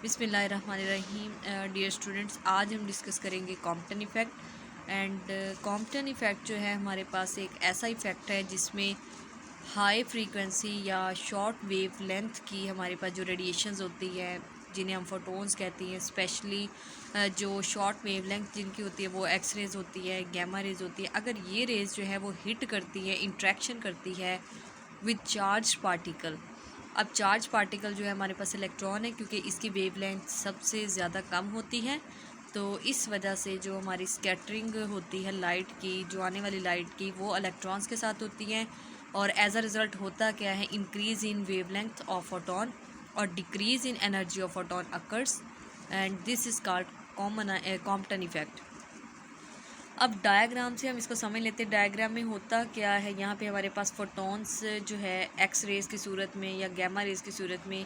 बिस्मिल्लाहिर्रहमानिर्रहीम। Dear students, आज हम डिस्कस करेंगे Compton effect. And Compton effect जो है हमारे पास एक ऐसा इफ़ेक्ट है जिसमें हाई फ्रीक्वेंसी या शॉर्ट वेव लेंथ की हमारे पास जो रेडिएशंस होती है, जिन्हें हम फोटोन्स कहती हैं, स्पेशली जो शॉर्ट वेव लेंथ जिनकी होती है वो एक्स रेज़ होती है, गैमा रेज़ होती है। अगर ये रेज़ जो है वो हिट करती है, इंट्रैक्शन करती है विद चार्ज पार्टिकल। अब चार्ज पार्टिकल जो है हमारे पास इलेक्ट्रॉन है, क्योंकि इसकी वेवलेंथ सबसे ज़्यादा कम होती है, तो इस वजह से जो हमारी स्कैटरिंग होती है लाइट की, जो आने वाली लाइट की, वो इलेक्ट्रॉन्स के साथ होती हैं। और एज अ रिज़ल्ट होता क्या है, increase in wavelength of photon और decrease in energy of photon occurs, and this is called Compton effect. अब डायग्राम से हम इसको समझ लेते हैं। डायग्राम में होता क्या है, यहाँ पे हमारे पास फोटॉन्स जो है एक्स रेज़ की सूरत में या गैमा रेज़ की सूरत में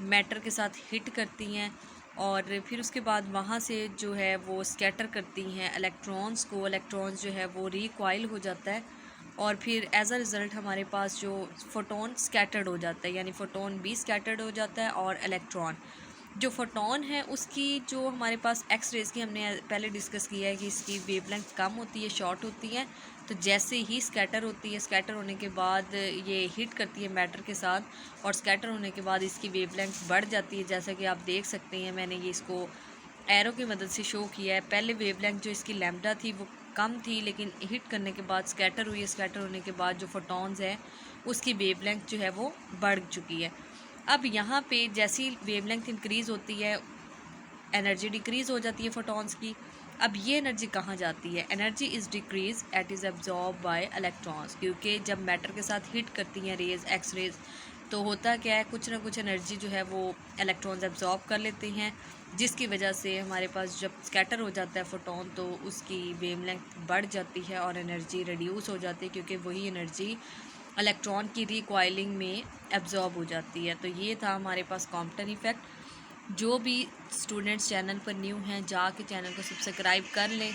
मैटर के साथ हिट करती हैं, और फिर उसके बाद वहाँ से जो है वो स्कैटर करती हैं इलेक्ट्रॉन्स को। इलेक्ट्रॉन्स जो है वो रिकॉइल हो जाता है, और फिर एज अ रिज़ल्ट हमारे पास जो फोटोन स्कैटर्ड हो जाता है, यानी फ़ोटोन भी स्कैटर्ड हो जाता है। और इलेक्ट्रॉन, जो फोटोन है उसकी जो हमारे पास एक्स रेज़ की हमने पहले डिस्कस किया है कि इसकी वेवलेंथ कम होती है, शॉर्ट होती है। तो जैसे ही स्कैटर होती है, स्कैटर होने के बाद ये हिट करती है मैटर के साथ, और स्कैटर होने के बाद इसकी वेवलेंथ बढ़ जाती है। जैसा कि आप देख सकते हैं, मैंने ये इसको एरो की मदद से शो किया है। पहले वेवलेंथ जो इसकी लैम्डा थी वो कम थी, लेकिन हिट करने के बाद स्कैटर हुई है। स्कैटर होने के बाद जो फोटॉन्स है उसकी वेवलेंथ जो है वो बढ़ चुकी है। अब यहाँ पे जैसी वेवलेंथ इंक्रीज़ होती है, एनर्जी डिक्रीज़ हो जाती है फोटॉन्स की। अब ये एनर्जी कहाँ जाती है? Energy is decrease at is absorb by electrons, क्योंकि जब मैटर के साथ हिट करती हैं रेज़, एक्स रेज़, तो होता क्या है, कुछ ना कुछ एनर्जी जो है वो इलेक्ट्रॉन्स एब्जॉर्ब कर लेते हैं, जिसकी वजह से हमारे पास जब स्कैटर हो जाता है फोटोन तो उसकी वेवलेंथ बढ़ जाती है और एनर्जी रिड्यूस हो जाती है, क्योंकि वही एनर्जी इलेक्ट्रॉन की रिकॉइलिंग में एब्जॉर्ब हो जाती है। तो ये था हमारे पास कॉम्पटन इफ़ेक्ट। जो भी स्टूडेंट्स चैनल पर न्यू हैं, जाके चैनल को सब्सक्राइब कर लें।